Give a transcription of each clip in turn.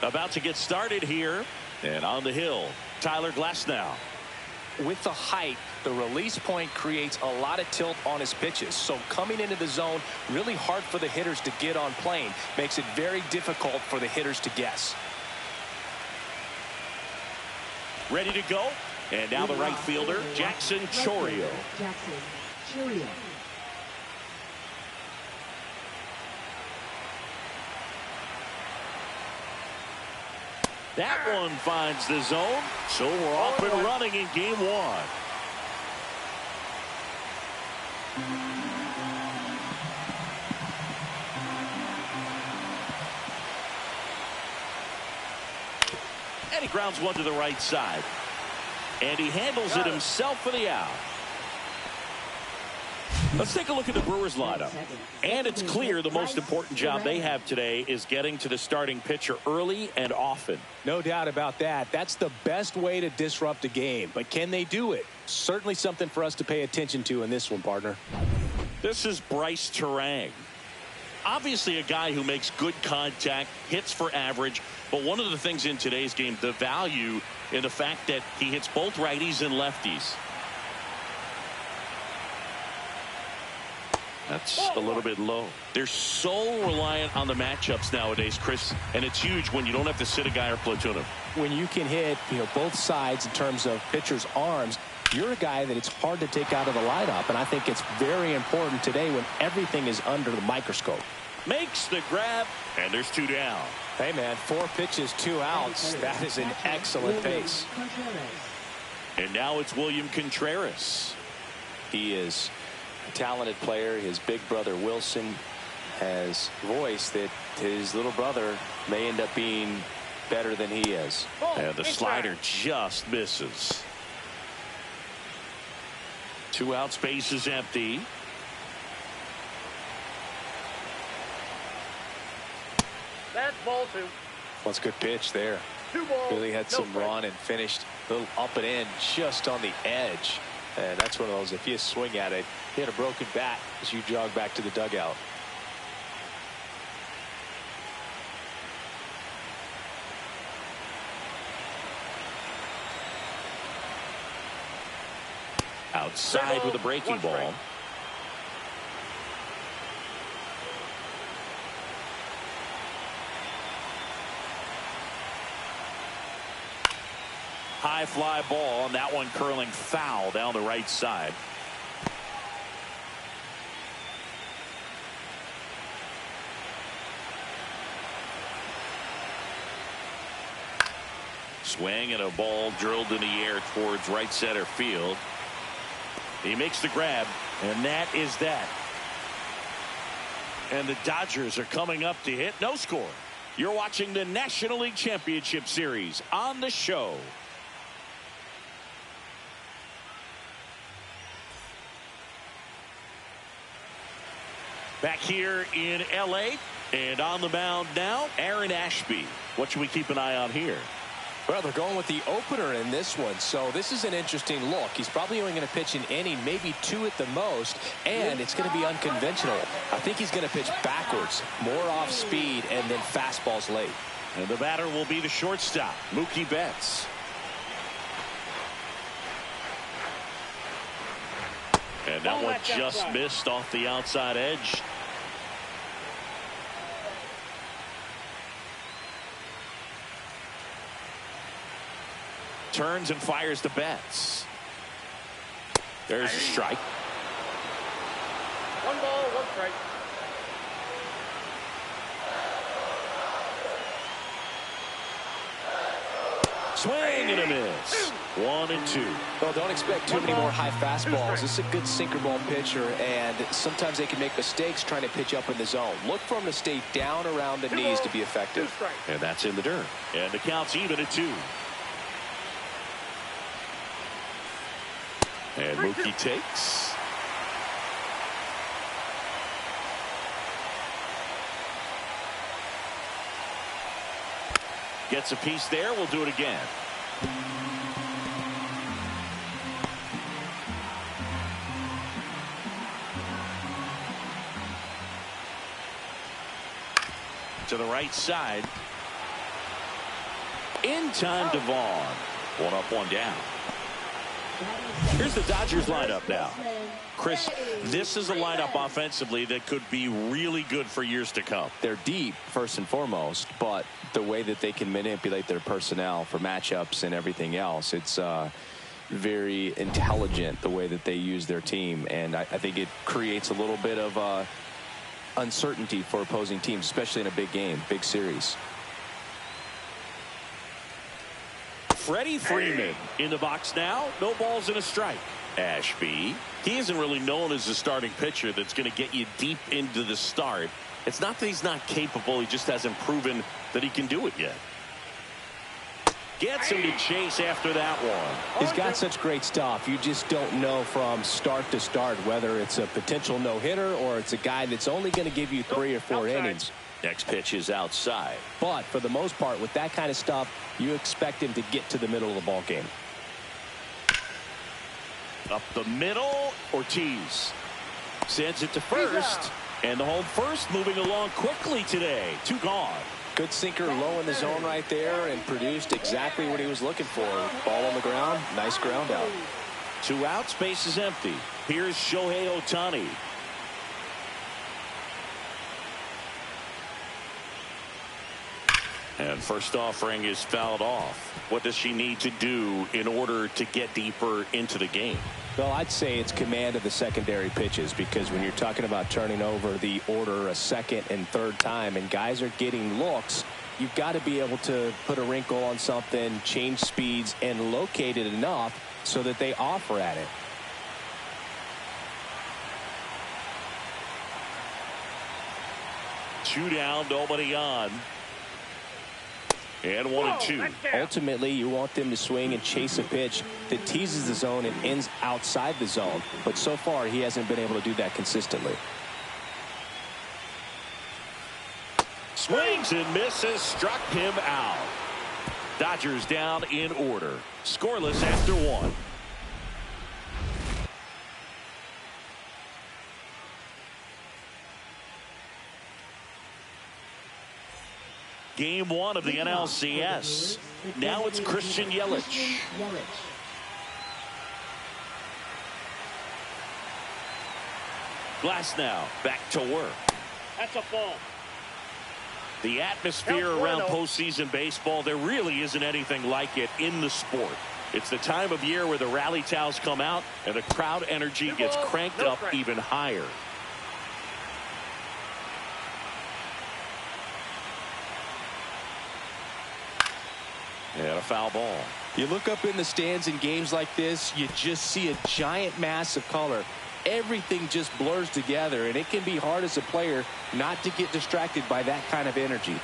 About to get started here. And on the hill, Tyler Glasnow. With the height, the release point creates a lot of tilt on his pitches. So coming into the zone, really hard for the hitters to get on plane. Makes it very difficult for the hitters to guess. Ready to go. And now the right fielder, Jackson Chourio. That one finds the zone, so we're off and running in game one. And he grounds one to the right side. And he handles it himself for the out. Let's take a look at the Brewers lineup. And it's clear the most important job they have today is getting to the starting pitcher early and often. No doubt about that. That's the best way to disrupt a game. But can they do it? Certainly something for us to pay attention to in this one, partner. This is Bryce Terang. Obviously a guy who makes good contact, hits for average. But one of the things in today's game, the value in the fact that he hits both righties and lefties. That's a little bit low. They're so reliant on the matchups nowadays, Chris, and it's huge when you don't have to sit a guy or platoon him. When you can hit, both sides in terms of pitchers' arms, you're a guy that it's hard to take out of the lineup, and I think it's very important today when everything is under the microscope. Makes the grab, and there's two down. Hey, man, 4 pitches, 2 outs. That is an excellent pace. And now it's William Contreras. He is a talented player. His big brother Wilson has voiced that his little brother may end up being better than he is. And the slider just misses. 2 out, space is empty. That's ball 2. Well, it's a good pitch there. 2 balls. Really had some run and finished a little up and in just on the edge. And that's one of those, if you swing at it, hit a broken bat as you jog back to the dugout. Outside with a breaking ball. High fly ball, and that one curling foul down the right side. Swing and a ball drilled in the air towards right center field. He makes the grab, and that is that. And the Dodgers are coming up to hit. No score. You're watching the National League Championship Series on the show. Back here in L.A. and on the mound now, Aaron Ashby. What should we keep an eye on here? Well, they're going with the opener in this one, so this is an interesting look. He's probably only going to pitch an inning, maybe 2 at the most, and it's going to be unconventional. I think he's going to pitch backwards, more off speed, and then fastballs late. And the batter will be the shortstop, Mookie Betts. And that one just missed off the outside edge. Turns and fires to Betts. There's a strike. 1 ball, 1 strike. Swing and a miss. 1 and 2. Well, don't expect too many more high fastballs. This is a good sinker ball pitcher, and sometimes they can make mistakes trying to pitch up in the zone. Look for him to stay down around the knees to be effective. And that's in the dirt. And the count's even at 2. And Mookie takes. Gets a piece there. We'll do it again. To the right side. In time to Vaughn. One up, one down. Here's the Dodgers lineup now. Chris, this is a lineup offensively that could be really good for years to come. They're deep, first and foremost, but the way that they can manipulate their personnel for matchups and everything else, it's very intelligent the way that they use their team. And I think it creates a little bit of uncertainty for opposing teams, especially in a big game, big series. Freddie Freeman in the box now. No balls and a strike. Ashby, he isn't really known as a starting pitcher that's going to get you deep into the start. It's not that he's not capable. He just hasn't proven that he can do it yet. Gets him to chase after that one. He's got such great stuff. You just don't know from start to start whether it's a potential no-hitter or it's a guy that's only going to give you 3 or 4 innings. Next pitch is outside. But for the most part, with that kind of stuff, you expect him to get to the middle of the ball game. Up the middle, Ortiz sends it to first, and the home first moving along quickly today. 2 gone. Good sinker low in the zone right there and produced exactly what he was looking for. Ball on the ground, nice ground out. 2 outs, base is empty. Here's Shohei Ohtani. And first offering is fouled off. What does she need to do in order to get deeper into the game? Well, I'd say it's command of the secondary pitches, because when you're talking about turning over the order a second and third time and guys are getting looks, you've got to be able to put a wrinkle on something, change speeds, and locate it enough so that they offer at it. Two down, nobody on. And 1-2. Ultimately, you want them to swing and chase a pitch that teases the zone and ends outside the zone. But so far, he hasn't been able to do that consistently. Swings and misses, struck him out. Dodgers down in order. Scoreless after 1. Game 1 of the NLCS. Now it's Christian Yelich. Glass now back to work. That's a ball. The atmosphere around postseason baseball, there really isn't anything like it in the sport. It's the time of year where the rally towels come out and the crowd energy gets cranked up even higher. And a foul ball. You look up in the stands in games like this, you just see a giant mass of color. Everything just blurs together, and it can be hard as a player not to get distracted by that kind of energy.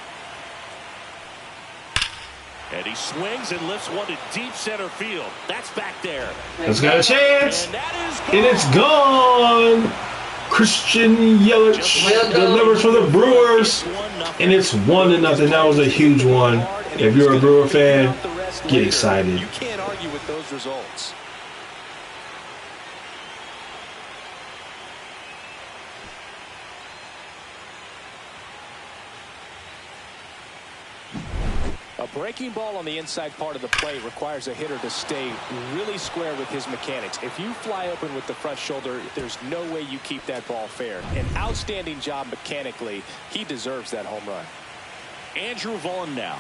And he swings and lifts one to deep center field. That's back there. It's got a chance. And it's gone. Christian Yelich delivers for the Brewers. And it's 1-0. That was a huge one. If you're a Brewer fan, get excited. You can't argue with those results. A breaking ball on the inside part of the plate requires a hitter to stay really square with his mechanics. If you fly open with the front shoulder, there's no way you keep that ball fair. An outstanding job mechanically. He deserves that home run. Andrew Vaughn now.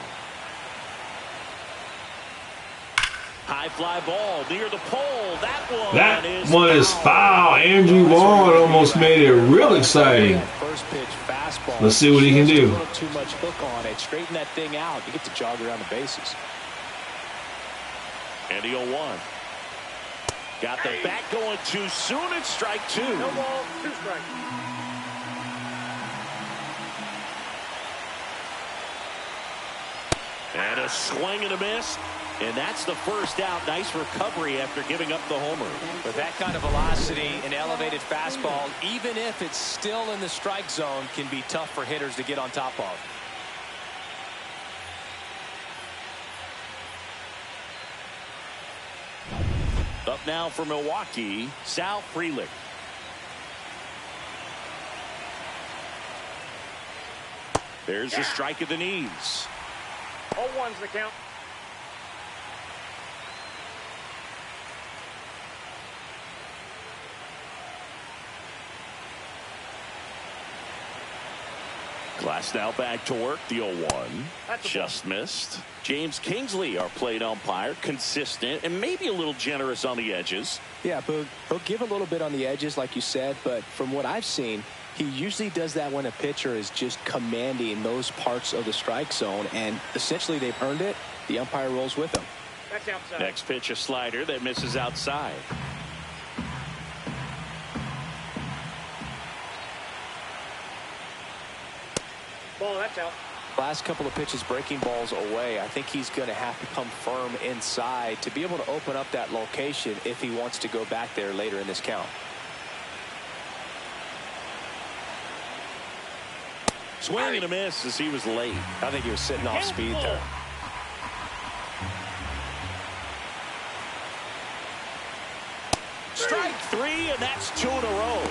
High fly ball near the pole. That one is foul. Andrew Vaughn almost made it real exciting. First pitch fastball. Let's see what he can do. A little too much hook on it. Straighten that thing out. You get to jog around the bases. And the 0-1. Got the bat going too soon. It's strike 2. No ball, 2 strikes. And a swing and a miss. And that's the first out. Nice recovery after giving up the homer. With that kind of velocity, an elevated fastball, even if it's still in the strike zone, can be tough for hitters to get on top of. Up now for Milwaukee, Sal Frelick. There's a strike at the knees. 0-1's the count. Glass now back to work. The 0-1 just missed. James Kingsley, our plate umpire, consistent and maybe a little generous on the edges. Yeah, Boog, he'll give a little bit on the edges, like you said, but from what I've seen, he usually does that when a pitcher is just commanding those parts of the strike zone, and essentially they've earned it. The umpire rolls with them. That's outside. Next pitch, a slider that misses outside. Ball, that's out. Last couple of pitches breaking balls away. I think he's going to have to come firm inside to be able to open up that location if he wants to go back there later in this count. Swing and a miss as he was late. I think he was sitting off speed there. Strike 3, and that's 2 in a row.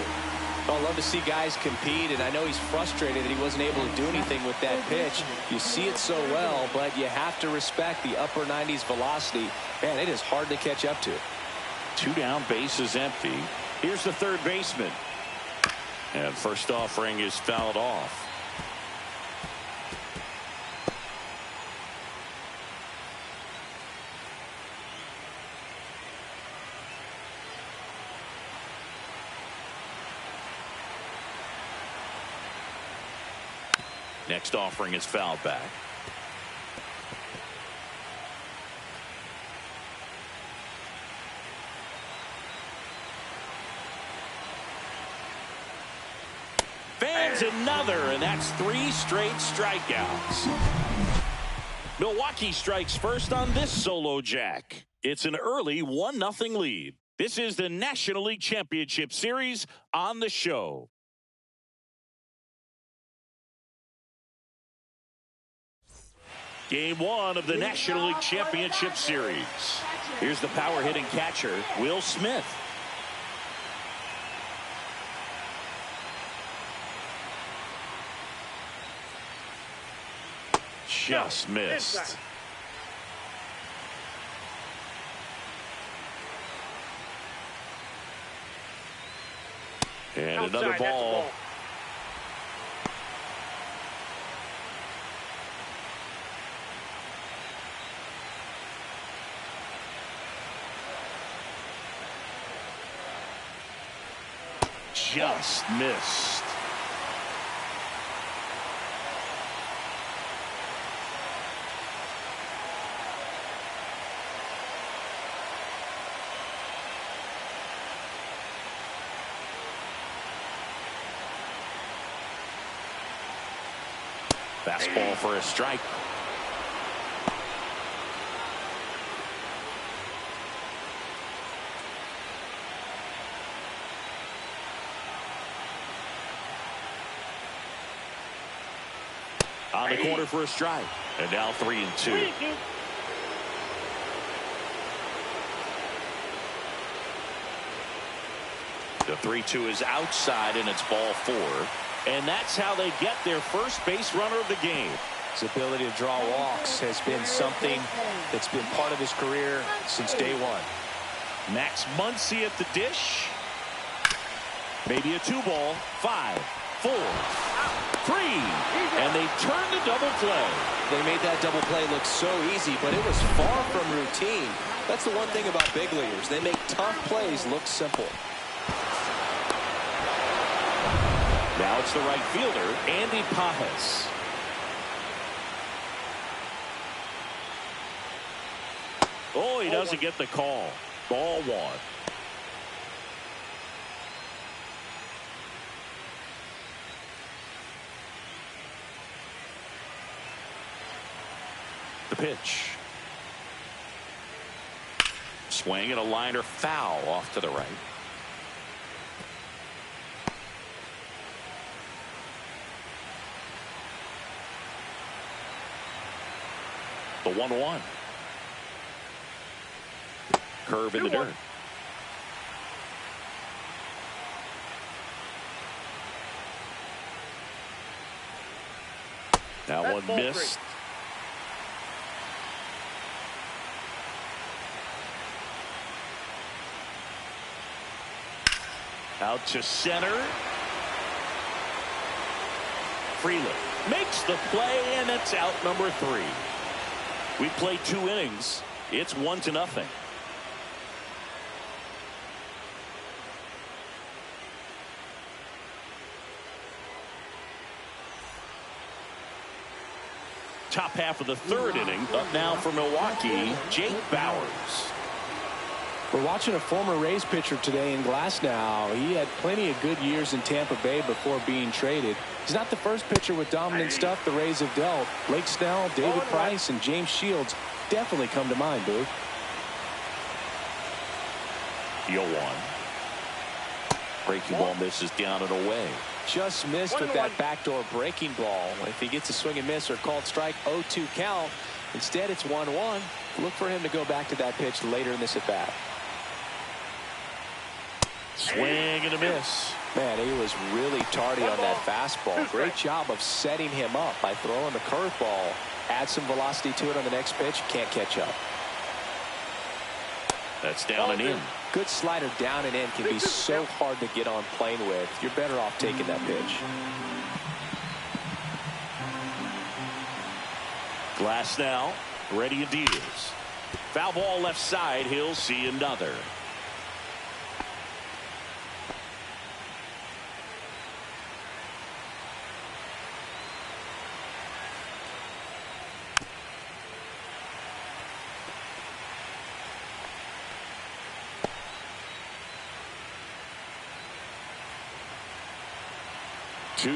I love to see guys compete, and I know he's frustrated that he wasn't able to do anything with that pitch. You see it so well, but you have to respect the upper 90s velocity. Man, it is hard to catch up to. 2 down, bases empty. Here's the third baseman. And first offering is fouled off. Next offering is fouled back. Fans another, and that's 3 straight strikeouts. Milwaukee strikes first on this solo jack. It's an early 1-0 lead. This is the National League Championship Series on the show. Game 1 of the National League Championship Series. Here's the power hitting catcher, Will Smith. Just missed. And another ball. Just missed. Fastball for a strike. On the corner for a strike. And now 3-2. The 3-2 is outside, and it's ball 4. And that's how they get their first base runner of the game. His ability to draw walks has been something that's been part of his career since day one. Max Muncy at the dish. Maybe a 2-ball. 5, 4, 3. And they turn the double play. They made that double play look so easy, but it was far from routine. That's the one thing about big leaguers. They make tough plays look simple. Now it's the right fielder, Andy Pajas. Oh, he doesn't get the call. Ball 1. The pitch. Swing and a liner foul off to the right. The 1-1. Curve in the dirt. That one missed. Out to center. Freeland. makes the play, and that's out number 3. We played 2 innings. It's 1-0. Top half of the 3rd inning. Up now for Milwaukee, Jake Bauers. We're watching a former Rays pitcher today in Glasnow. He had plenty of good years in Tampa Bay before being traded. He's not the first pitcher with dominant stuff the Rays have dealt. Blake Snell, David Price, and James Shields definitely come to mind, Boo. 0-1. Breaking ball misses down and away. Just missed with that backdoor breaking ball. If he gets a swing and miss or called strike, 0-2 count. Instead, it's 1-1. Look for him to go back to that pitch later in this at bat. Swing and a miss. Man, he was really tardy on that fastball. Great job of setting him up by throwing the curveball. Add some velocity to it on the next pitch. Can't catch up. That's down and in. Good slider down and in can be so hard to get on plane with. You're better off taking that pitch. Glasnow ready and deals. Foul ball left side. He'll see another.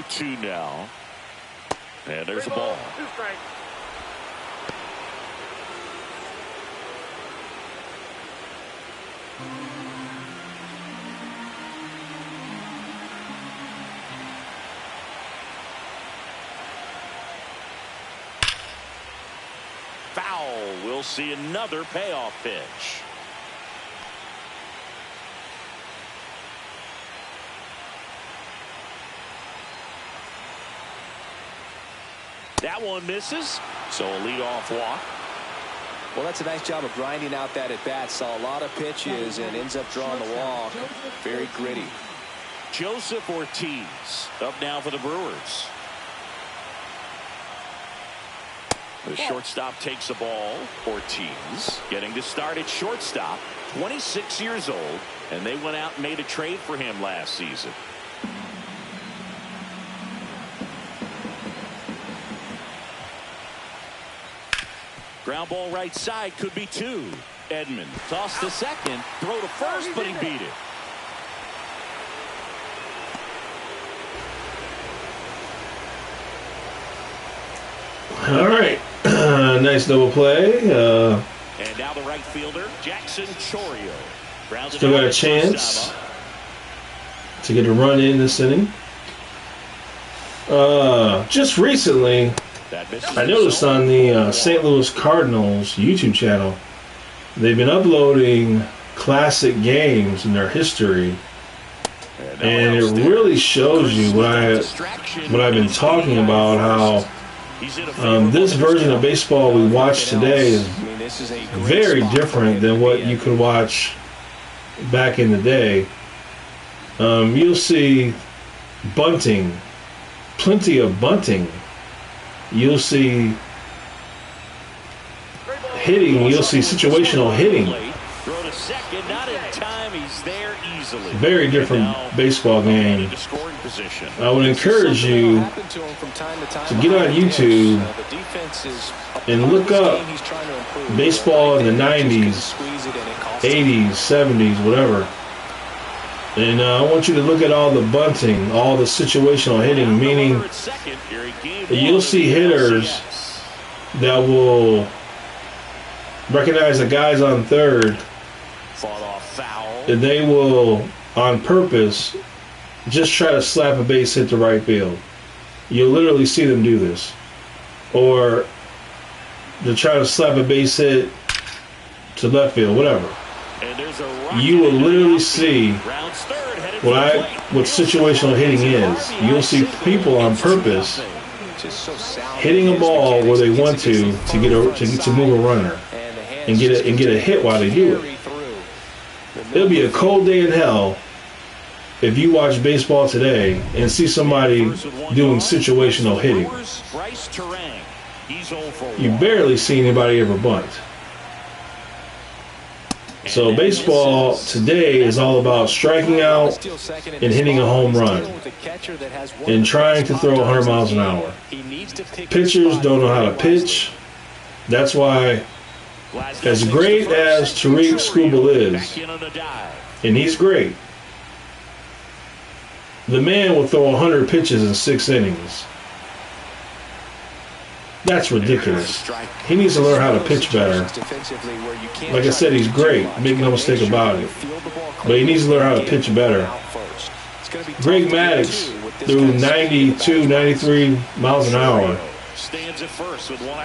Two now. And there's a ball. 2 strikes. Foul. We'll see another payoff pitch. That one misses, so a leadoff walk. Well, that's a nice job of grinding out that at bat. Saw a lot of pitches and ends up drawing the walk. Very gritty. Joseph Ortiz up now for the Brewers. The shortstop takes the ball. Ortiz getting to start at shortstop. 26 years old, and they went out and made a trade for him last season. Ground ball right side, could be 2. Edman toss to second, throw to first, but he beat it. All right. Nice double play. And now the right fielder, Jackson Chorio. Still got a chance to get a run in this inning. Just recently, I noticed on the St. Louis Cardinals YouTube channel, they've been uploading classic games in their history, and it really shows you what I've been talking about, how this version of baseball we watch today is very different than what you could watch back in the day. You'll see bunting, plenty of bunting. You'll see hitting. You'll see situational hitting. Very different baseball game. I would encourage you to get on YouTube and look up baseball in the 90s, 80s, 70s, whatever. And I want you to look at all the bunting, all the situational hitting, meaning you'll see hitters that will recognize the guys on third, and they will, on purpose, just try to slap a base hit to right field. You'll literally see them do this. Or to try to slap a base hit to left field, whatever. You will literally see what situational hitting is. You'll see people on purpose hitting a ball where they want to move a runner and get a hit while they do it. It'll be a cold day in hell, if you watch baseball today and see somebody doing situational hitting, you barely see anybody ever bunt. So baseball today is all about striking out and hitting a home run and trying to throw 100 miles an hour. Pitchers don't know how to pitch. That's why, as great as Tariq Skubal is, and he's great, the man will throw 100 pitches in 6 innings. That's ridiculous. He needs to learn how to pitch better. Like I said, he's great. Make no mistake about it. But he needs to learn how to pitch better. Greg Maddux threw 92, 93 miles an hour.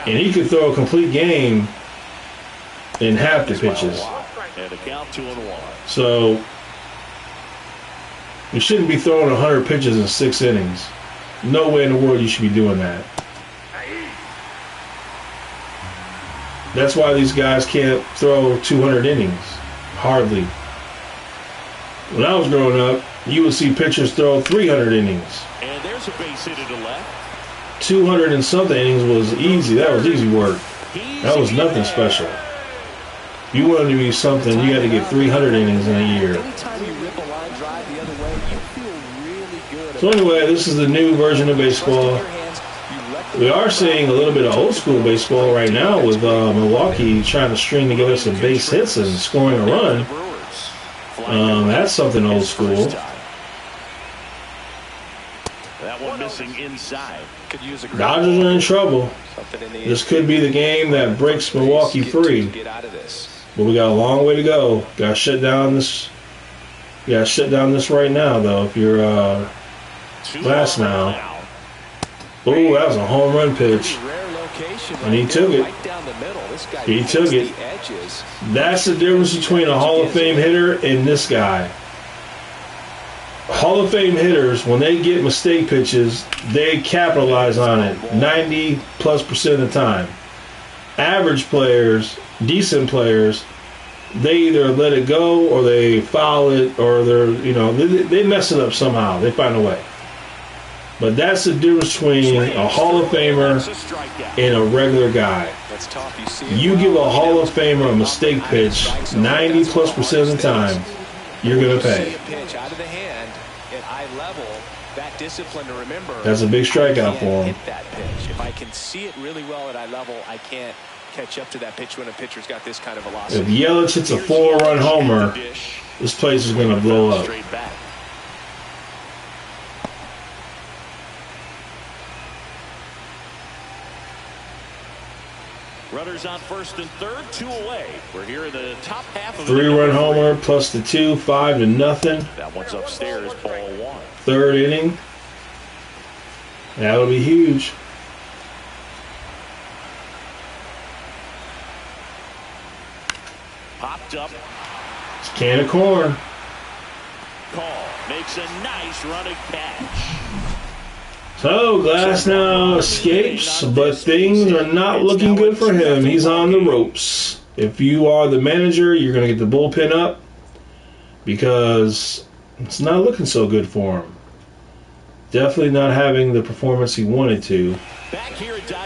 And he could throw a complete game in half the pitches. So, you shouldn't be throwing 100 pitches in 6 innings. No way in the world you should be doing that. That's why these guys can't throw 200 innings. Hardly. When I was growing up, you would see pitchers throw 300 innings. And there's a base hit to left. 200 and something innings was easy. That was easy work. That was nothing special. If you wanted to be something, you had to get 300 innings in a year. So anyway, this is the new version of baseball. We are seeing a little bit of old school baseball right now with Milwaukee trying to string together some base hits and scoring a run. That's something old school. That one missing inside. Dodgers are in trouble. This could be the game that breaks Milwaukee free. But we got a long way to go. Got to shut down this. You got to shut down this right now, though. If you're Glass now. Oh, that was a home run pitch. And he took it. He took it. That's the difference between a Hall of Fame hitter and this guy. Hall of Fame hitters, when they get mistake pitches, they capitalize on it 90+% of the time. Average players, decent players, they either let it go or they foul it or they mess it up somehow. They find a way. But that's the difference between a Hall of Famer and a regular guy. You give a Hall of Famer a mistake pitch 90+% of the time, you're going to pay. That's a big strikeout for him. If I can see it really well at eye level, I can't catch up to that pitch when a pitcher's got this kind of velocity. If Yelich hits a 4-run homer, this place is going to blow up. Runners on first and third, 2 away. We're here in the top half of 3-run homer plus the 2, 5-0. That one's upstairs, ball 1. Third inning. That'll be huge. Popped up. Can of corn. Call makes a nice running catch. So, Glass now escapes, but things are not looking good for him. He's on the ropes. If you are the manager, you're going to get the bullpen up because it's not looking so good for him. Definitely not having the performance he wanted to.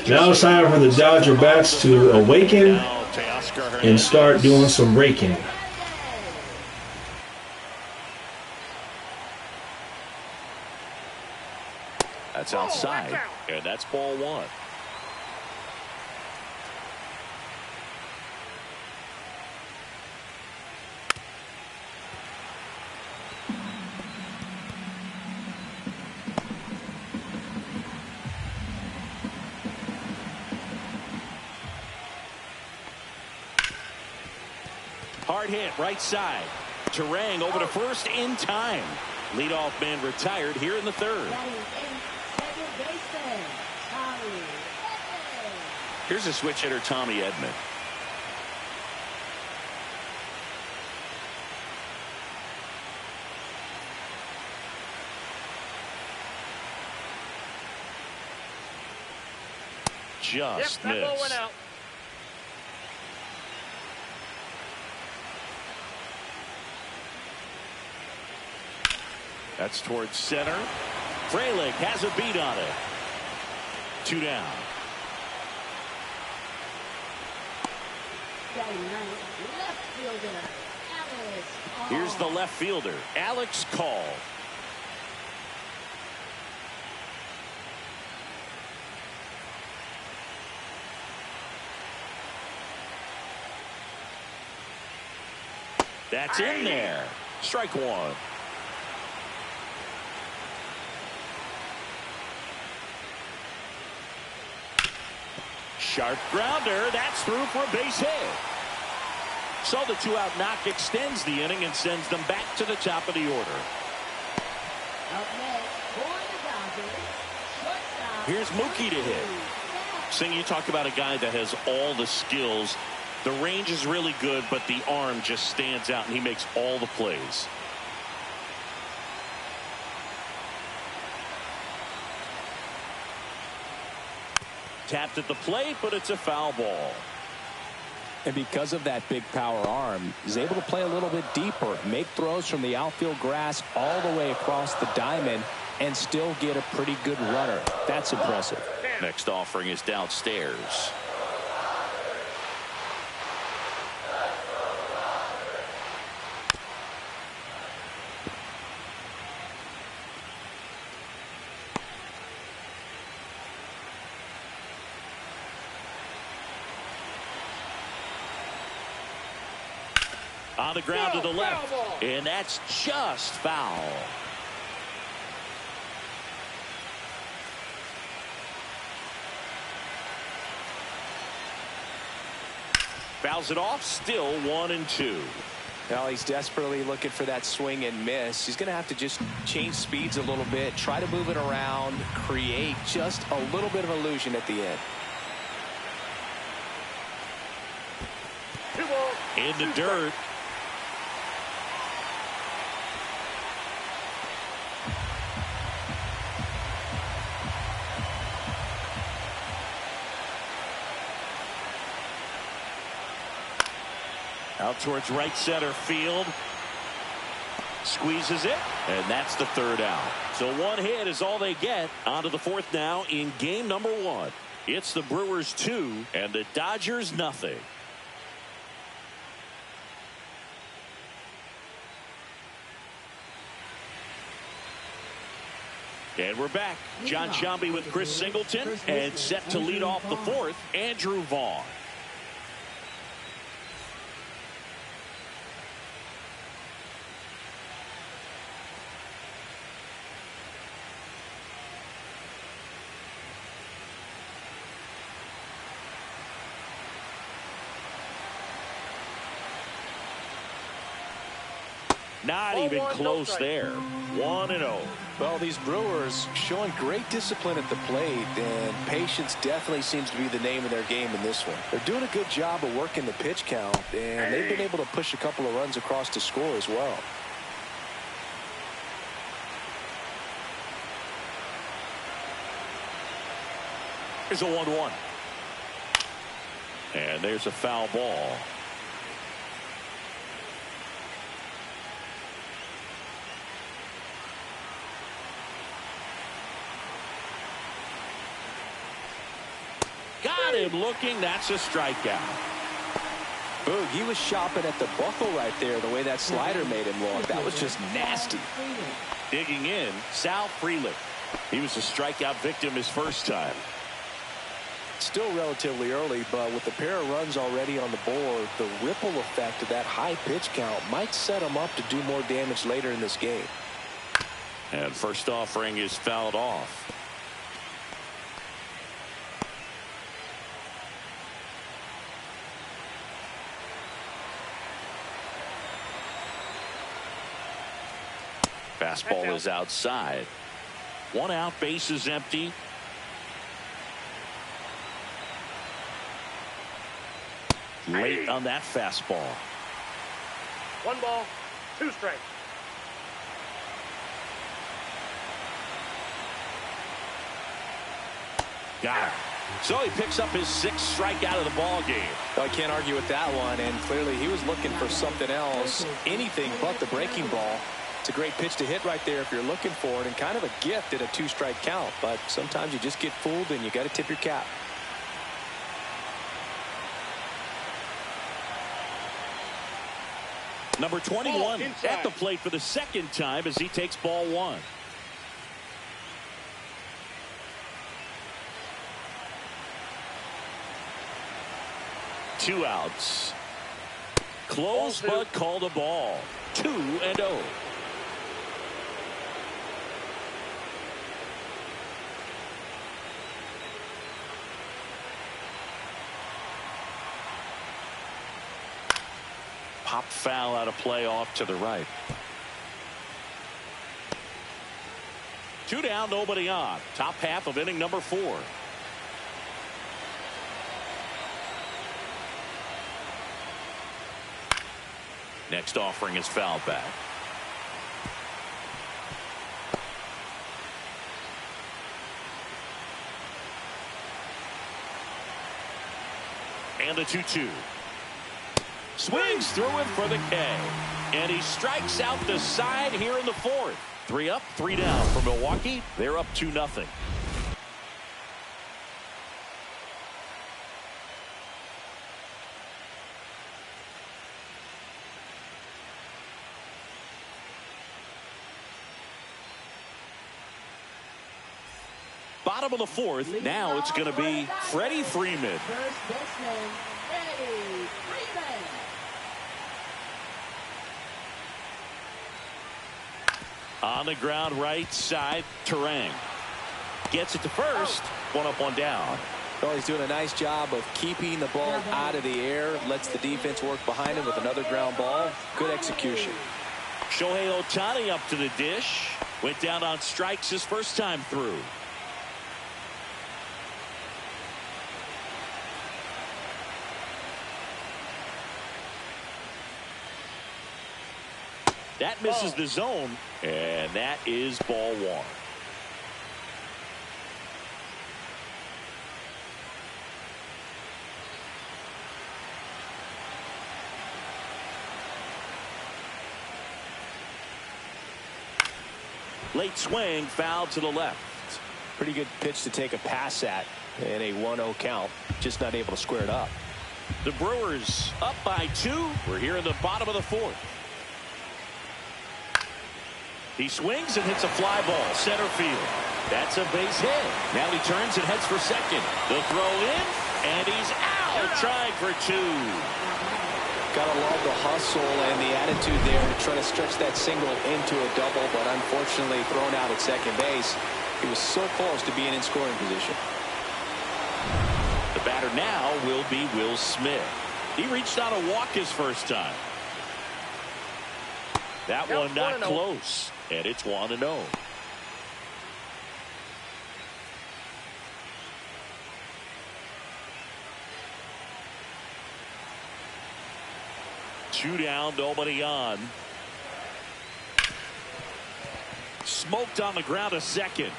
Now it's time for the Dodger bats to awaken and start doing some raking. That's outside, and that's ball 1. Hard hit, right side. Terang over to first in time. Leadoff man retired here in the third. Here's a switch hitter, Tommy Edman. Just missed. That's towards center. Frelick has a beat on it. 2 down. Here's the left fielder, Alex Call. That's in there. Strike one. Sharp grounder. That's through for a base hit. So the 2-out knock extends the inning and sends them back to the top of the order. Here's Mookie to hit. Sing, you talk about a guy that has all the skills. The range is really good, but the arm just stands out, and he makes all the plays. Tapped at the plate, but it's a foul ball. And because of that big power arm, he's able to play a little bit deeper, make throws from the outfield grass all the way across the diamond, and still get a pretty good runner. That's impressive. Next offering is downstairs. On the ground to the left, and that's just foul. Fouls it off, still 1-2. Now he's desperately looking for that swing and miss. He's going to have to just change speeds a little bit, try to move it around, create just a little bit of illusion at the end. In the dirt. Out towards right center field. Squeezes it, and that's the 3rd out. So 1 hit is all they get. On to the 4th now in game number 1. It's the Brewers 2 and the Dodgers nothing. And we're back. John Sciambi with Chris Singleton, and set to lead off the 4th, Andrew Vaughn. Not even close there. 1-0. Well, these Brewers showing great discipline at the plate, and patience definitely seems to be the name of their game in this one. They're doing a good job of working the pitch count, and they've been able to push a couple of runs across to score as well. Here's a 1-1. And there's a foul ball. Got him looking. That's a strikeout. Boog, he was shopping at the buckle right there, the way that slider made him look. That was just nasty. Digging in, Sal Frelick. He was a strikeout victim his first time. Still relatively early, but with a pair of runs already on the board, the ripple effect of that high pitch count might set him up to do more damage later in this game. And first offering is fouled off. Fastball is outside. 1 out, base is empty. Late on that fastball. 1 ball, 2 strikes. Got it. So he picks up his 6th strikeout of the ball game. I can't argue with that one, and clearly he was looking for something else, anything but the breaking ball, a great pitch to hit right there if you're looking for it, and kind of a gift at a 2-strike count. But sometimes you just get fooled, and you got to tip your cap. Number 21 at the plate for the second time as he takes ball 1. Two outs. Close but called a ball. 2-0. Pop foul out of play off to the right. 2 down, nobody on. Top half of inning number 4. Next offering is foul back. And a 2-2. Swings through it for the K. And he strikes out the side here in the 4th. 3 up, 3 down for Milwaukee. They're up 2-0. Bottom of the 4th. Now it's going to be Freddie Freeman. First baseman, Freddie Freeman. On the ground right side, Turang gets it to first. 1 up, 1 down. Well, he's doing a nice job of keeping the ball out of the air. Lets the defense work behind him with another ground ball. Good execution. Shohei Ohtani up to the dish. Went down on strikes his first time through. That misses the zone, and that is ball 1. Late swing, foul to the left. Pretty good pitch to take a pass at in a 1-0 count. Just not able to square it up. The Brewers up by 2. We're here in the bottom of the 4th. He swings and hits a fly ball center field. That's a base hit. Now he turns and heads for second. The throw in, and he's out, trying for 2. Gotta love the hustle and the attitude there to try to stretch that single into a double, but unfortunately thrown out at second base. He was so close to being in scoring position. The batter now will be Will Smith. He reached out a walk his first time. That one not close, and it's 1-0. Two down, nobody on. Smoked on the ground a second.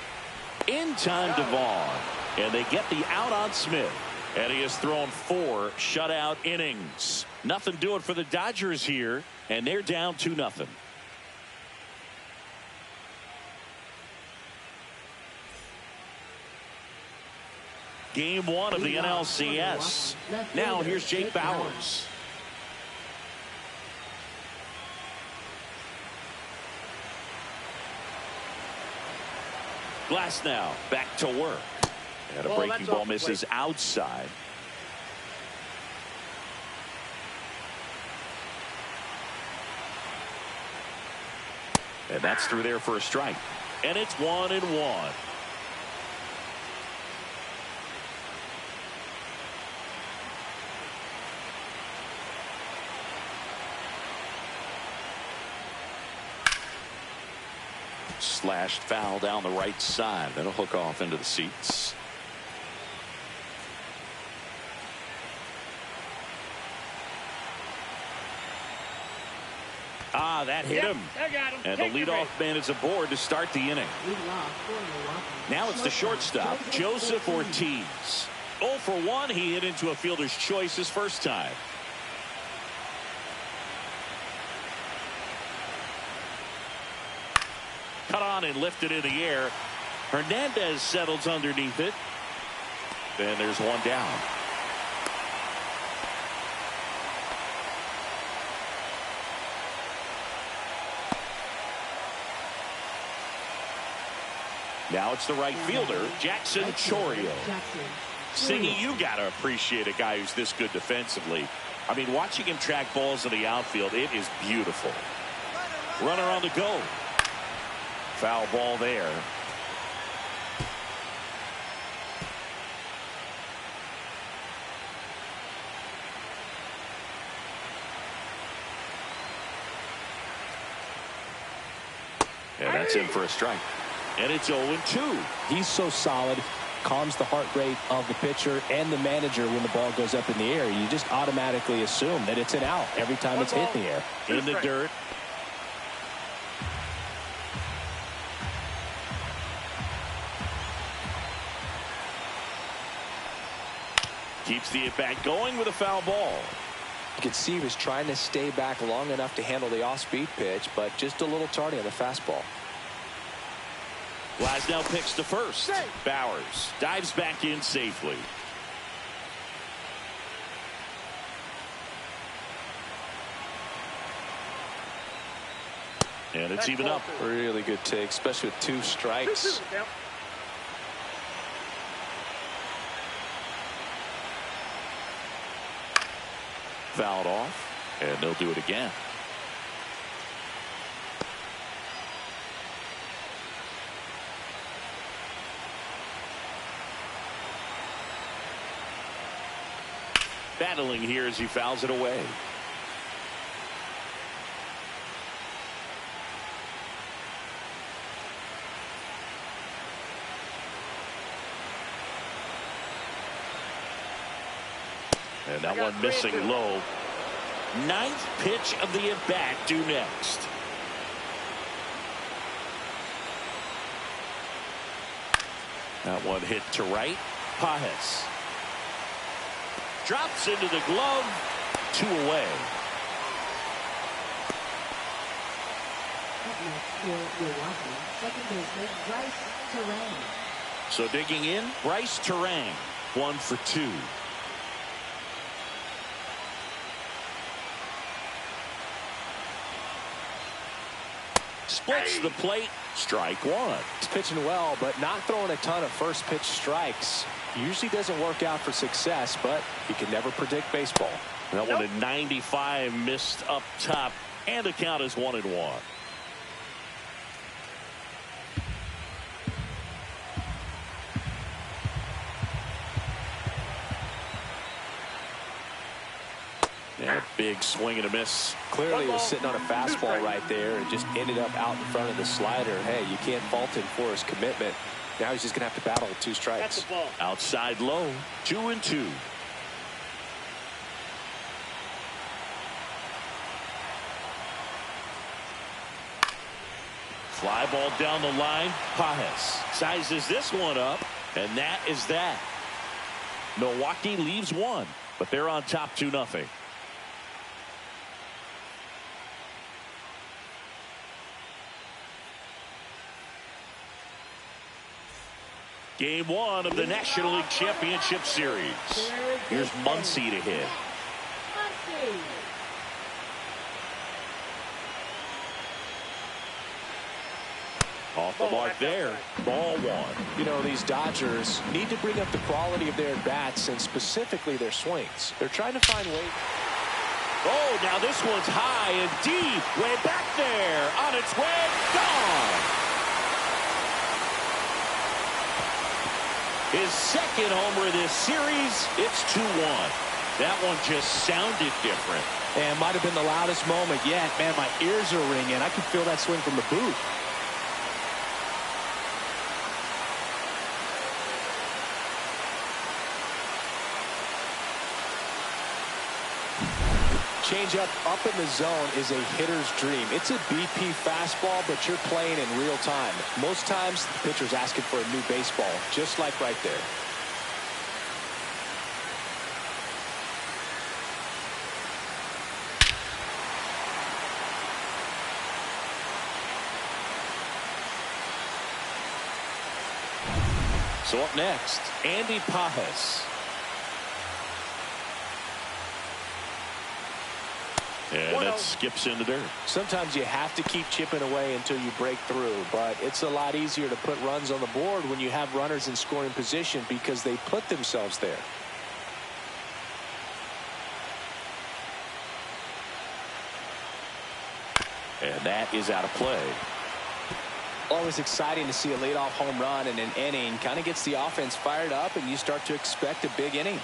In time to Vaughn. And they get the out on Smith. And he has thrown 4 shutout innings. Nothing doing for the Dodgers here. And they're down 2-0. Game 1 of the NLCS. Now here's Jake Bauers. Glass now back to work. And a breaking ball misses outside. And that's through there for a strike. And it's 1-1. Slashed foul down the right side. That'll hook off into the seats. That hit him. And the leadoff man is aboard to start the inning. Now it's the shortstop, Joseph Ortiz. 0 for 1. He hit into a fielder's choice his first time. down and lifted in the air. Hernandez settles underneath it. Then there's one down. Now it's the right fielder, Jackson Chorio. Singy, you got to appreciate a guy who's this good defensively. I mean, watching him track balls in the outfield, it is beautiful. Runner on the go. Foul ball there. And that's in for a strike. And it's 0-2. He's so solid, calms the heart rate of the pitcher and the manager when the ball goes up in the air. You just automatically assume that it's an out every time it's hit in the air. In the dirt. Keeps the at-bat going with a foul ball. You can see he was trying to stay back long enough to handle the off-speed pitch, but just a little tardy on the fastball. Glasnow picks to first. Bowers dives back in safely. And it's even up. Really good take, especially with 2 strikes. Fouled off, and they'll do it again. Battling here as he fouls it away. And that one missing low. 9th pitch of the at-bat due next. That one hit to right. Pajes drops into the glove. 2 away. Up next for Milwaukee, second baseman Bryce Terang. So digging in, Bryce Terang, 1 for 2. Splits the plate. Strike 1. He's pitching well, but not throwing a ton of first pitch strikes. Usually doesn't work out for success, but you can never predict baseball. That one at 95, missed up top, and the count is 1-1. And a big swing and a miss. Clearly he was sitting on a fastball right there and just ended up out in front of the slider. Hey, you can't fault him for his commitment. Now he's just going to have to battle 2 strikes. Outside low, 2-2. Fly ball down the line. Pajes sizes this one up, and that is that. Milwaukee leaves 1, but they're on top 2-0. Game 1 of the National League Championship Series. Here's Muncy to hit. Off the mark there. Ball 1. You know, these Dodgers need to bring up the quality of their bats and specifically their swings. They're trying to find ways. Oh, now this one's high and deep. Way back there. On its way. Gone. His second homer of this series. It's 2-1. That one just sounded different. And might have been the loudest moment yet. Man, my ears are ringing. I can feel that swing from the booth. Changeup up in the zone is a hitter's dream. It's a BP fastball, but you're playing in real time. Most times, the pitcher's asking for a new baseball, just like right there. So up next, Andy Pajas. And that skips into dirt. Sometimes you have to keep chipping away until you break through, but it's a lot easier to put runs on the board when you have runners in scoring position because they put themselves there. And that is out of play. Always exciting to see a leadoff home run in an inning. Kind of gets the offense fired up, and you start to expect a big inning.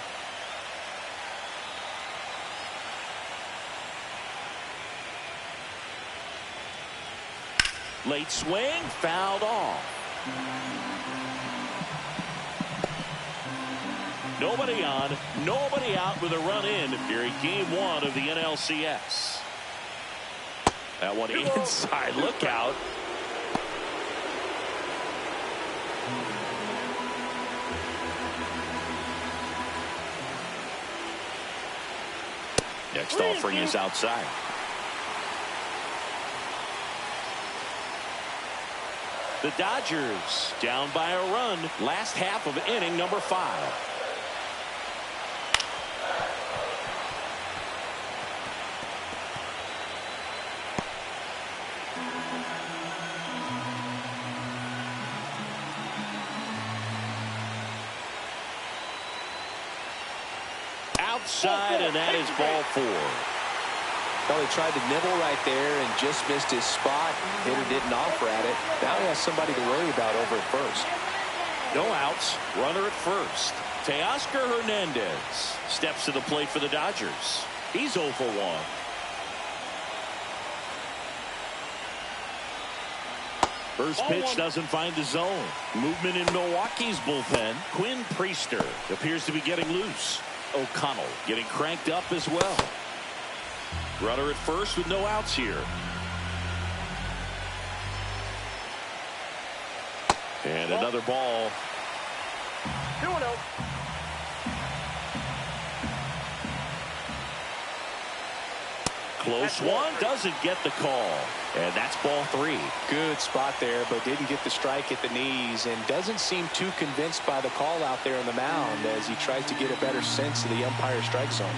Late swing, fouled off. Nobody on, nobody out with a run in here in game 1 of the NLCS. That one inside, look out. Next offering is outside. The Dodgers down by a run. Last half of inning number 5. Outside, and that is ball 4. Well, he tried to nibble right there and just missed his spot. Hitter didn't offer at it. Now he has somebody to worry about over at first. No outs. Runner at first. Teoscar Hernandez steps to the plate for the Dodgers. He's 0 for 1. First pitch doesn't find the zone. Movement in Milwaukee's bullpen. Quinn Priester appears to be getting loose. O'Connell getting cranked up as well. Runner at first with no outs here. And another ball. 2-0. Close one, doesn't get the call. And that's ball 3. Good spot there, but didn't get the strike at the knees and doesn't seem too convinced by the call out there on the mound as he tries to get a better sense of the umpire strike zone.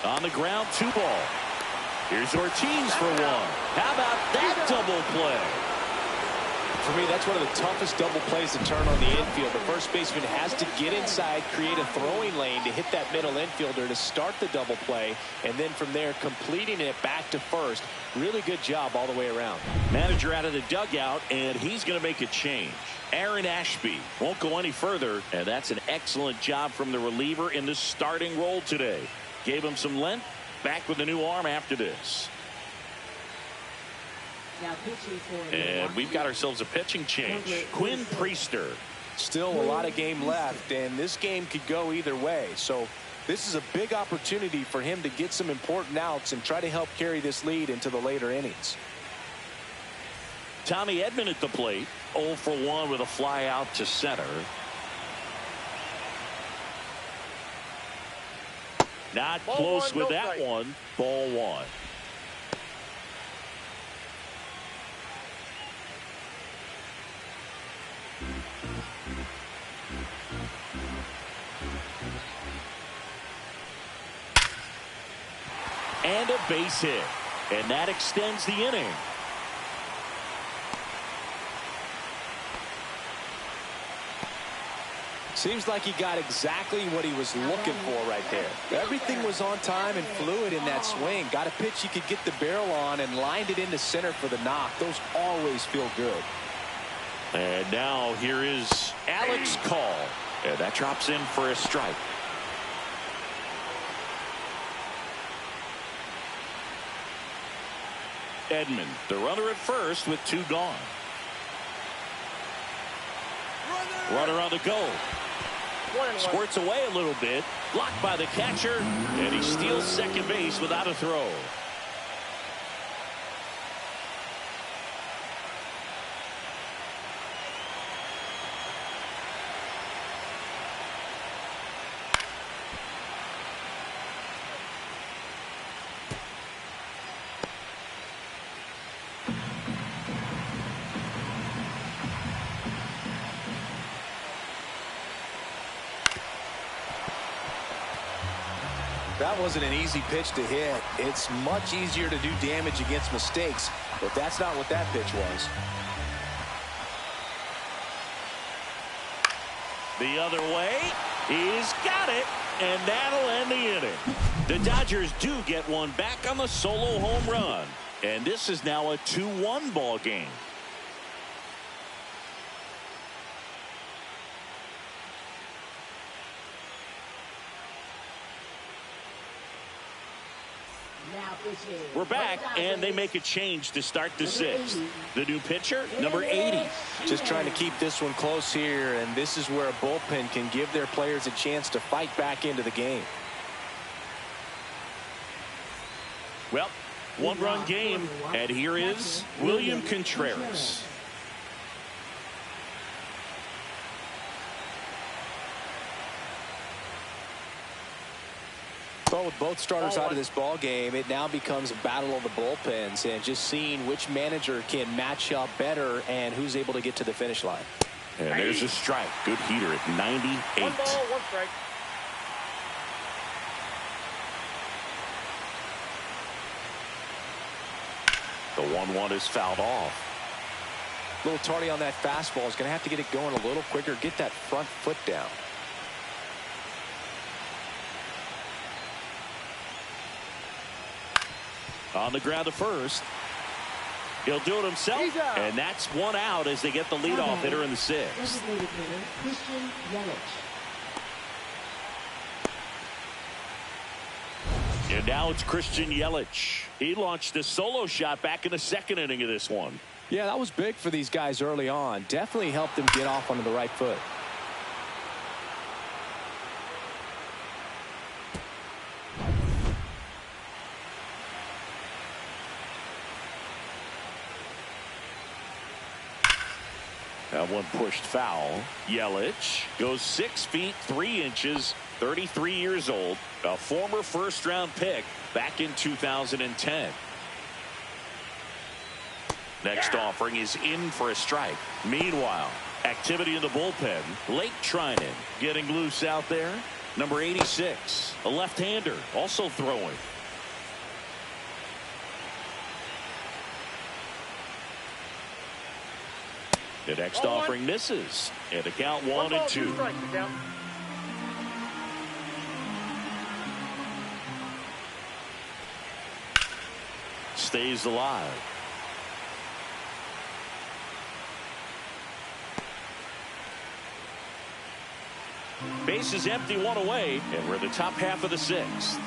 On the ground, 2 ball. Here's Ortiz for 1. How about that double play? For me, that's one of the toughest double plays to turn on the infield. The first baseman has to get inside, create a throwing lane to hit that middle infielder to start the double play, and then from there completing it back to first. Really good job all the way around. Manager out of the dugout, and he's going to make a change. Aaron Ashby won't go any further, and that's an excellent job from the reliever in the starting role today. Gave him some length. Back with a new arm after this. Now pitching for And we've got ourselves a pitching change. Quinn Priester. Still a lot of game left, and this game could go either way. So this is a big opportunity for him to get some important outs and try to help carry this lead into the later innings. Tommy Edman at the plate. 0 for 1 with a fly out to center. Not close with that one. Ball 1. And a base hit. And that extends the inning. Seems like he got exactly what he was looking for right there. Everything was on time and fluid in that swing. Got a pitch he could get the barrel on and lined it into center for the knock. Those always feel good. And now here is Alex Call. And that drops in for a strike. Edman, the runner at first with 2 gone. Runner on the go. Squirts away a little bit. Blocked by the catcher. And he steals second base without a throw. That wasn't an easy pitch to hit. It's much easier to do damage against mistakes, but that's not what that pitch was. The other way. He's got it, and that'll end the inning. The Dodgers do get one back on the solo home run, and this is now a 2-1 ball game. We're back, and they make a change to start the sixth. The new pitcher, number 80. Just trying to keep this one close here, and this is where a bullpen can give their players a chance to fight back into the game. Well, one-run game, and here is William Contreras. But with both starters out of this ball game, it now becomes a battle of the bullpens and just seeing which manager can match up better and who's able to get to the finish line. And there's a strike. Good heater at 98. 1 ball, 1 strike. The 1-1 is fouled off. A little tardy on that fastball. Is going to have to get it going a little quicker, get that front foot down. On the ground to first. He'll do it himself, and that's one out as they get the leadoff hitter in the sixth. And now it's Christian Yelich. He launched a solo shot back in the second inning of this one. Yeah, that was big for these guys early on. Definitely helped them get off onto the right foot. That one pushed foul. Yelich goes 6 feet 3 inches, 33 years old, a former first-round pick back in 2010. Next offering is in for a strike. Meanwhile, activity in the bullpen. Lake Trinan getting loose out there. Number 86, a left-hander, also throwing. The next offering misses. And the count 1-2. Stays alive. Base is empty, 1 away, and we're in the top half of the sixth.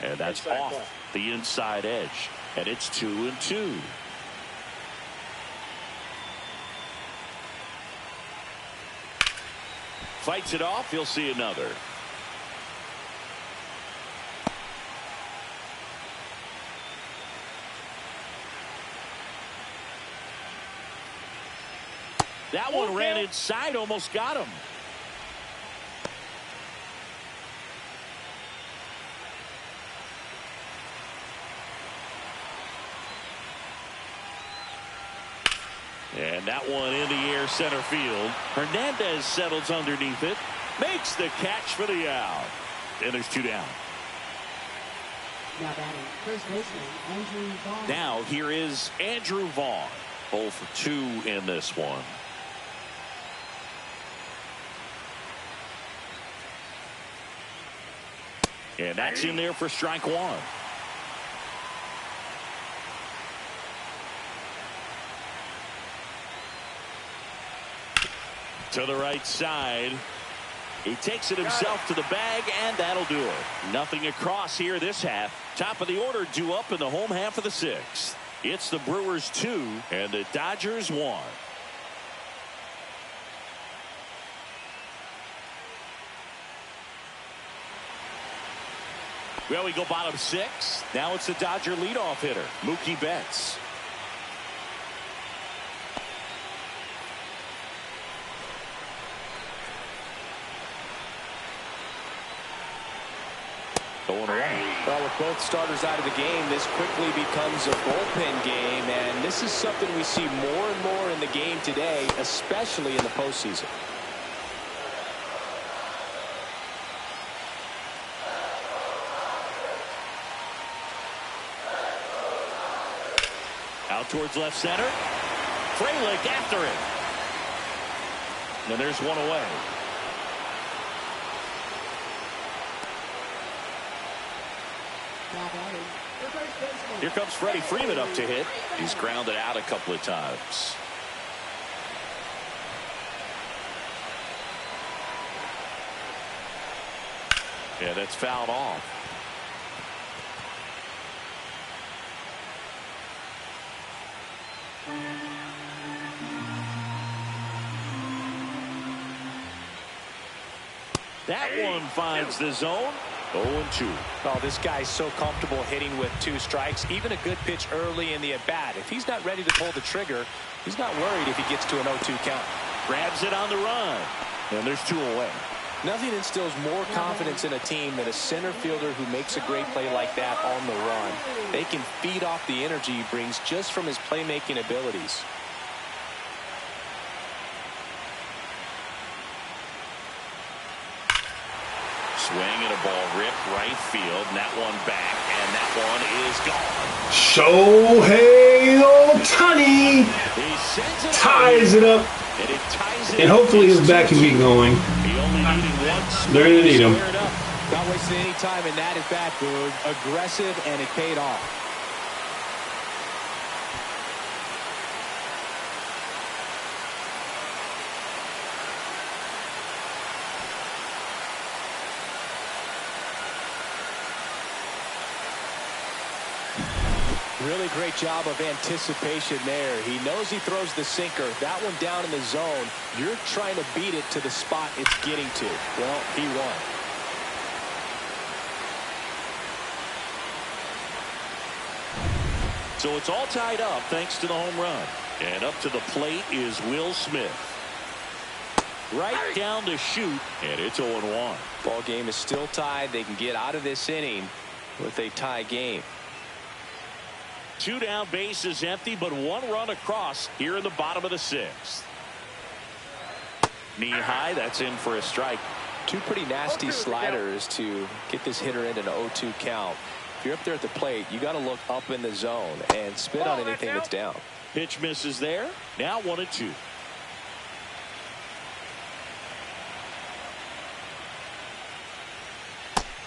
And that's off the inside edge. And it's 2-2. Fights it off. He'll see another. That one ran inside, almost got him. And that one in the air center field. Hernandez settles underneath it. Makes the catch for the out. And there's 2 down. Now batting first baseman Andrew Vaughn. Now here is Andrew Vaughn. 0 for 2 in this one. And that's in there for strike 1. To the right side. He takes it himself to the bag, and that'll do it. Nothing across here this half. Top of the order due up in the home half of the sixth. It's the Brewers 2 and the Dodgers 1. Well, we go bottom 6. Now it's the Dodger leadoff hitter, Mookie Betts. Going away. Well, with both starters out of the game, this quickly becomes a bullpen game, and this is something we see more and more in the game today, especially in the postseason. Out towards left center. Frelick after it. And there's one away. Here comes Freddie Freeman up to hit. He's grounded out a couple of times. Yeah, that's fouled off. That one finds the zone. 0-2. Oh, this guy's so comfortable hitting with 2 strikes. Even a good pitch early in the at-bat. If he's not ready to pull the trigger, he's not worried if he gets to an 0-2 count. Grabs it on the run. And there's 2 away. Nothing instills more confidence in a team than a center fielder who makes a great play like that on the run. They can feed off the energy he brings just from his playmaking abilities. Swing and a ball ripped right field. And that one back. And that one is gone. Shohei Ohtani ties it up. And it ties it and hopefully his back can be going. They're going to need him. Not wasting any time in that at bat, Boog. Aggressive, and it paid off. Really great job of anticipation there. He knows he throws the sinker. That one down in the zone. You're trying to beat it to the spot it's getting to. Well, he won. So it's all tied up thanks to the home run. And up to the plate is Will Smith. Right down to shoot, and it's 0-1. Ball game is still tied. They can get out of this inning with a tie game. 2 down, bases empty, but 1 run across here in the bottom of the 6th. Knee high, that's in for a strike. 2 pretty nasty sliders to get this hitter into an 0-2 count. If you're up there at the plate, you got to look up in the zone and spit on anything that's down. Pitch misses there. Now 1-2.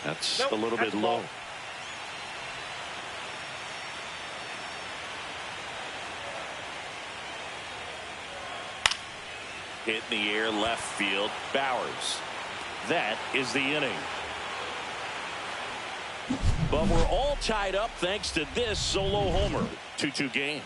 That's a little bit low. Hit in the air, left field. Bowers. That is the inning. But we're all tied up thanks to this solo homer. 2-2 game.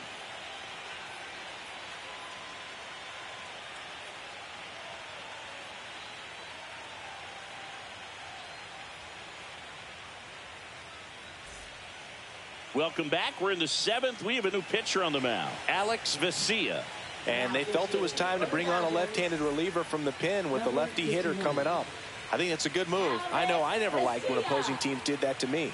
Welcome back. We're in the 7th. We have a new pitcher on the mound, Alex Vesia. And they felt it was time to bring on a left-handed reliever from the pen with the lefty hitter coming up. I think that's a good move. I know I never liked when opposing teams did that to me.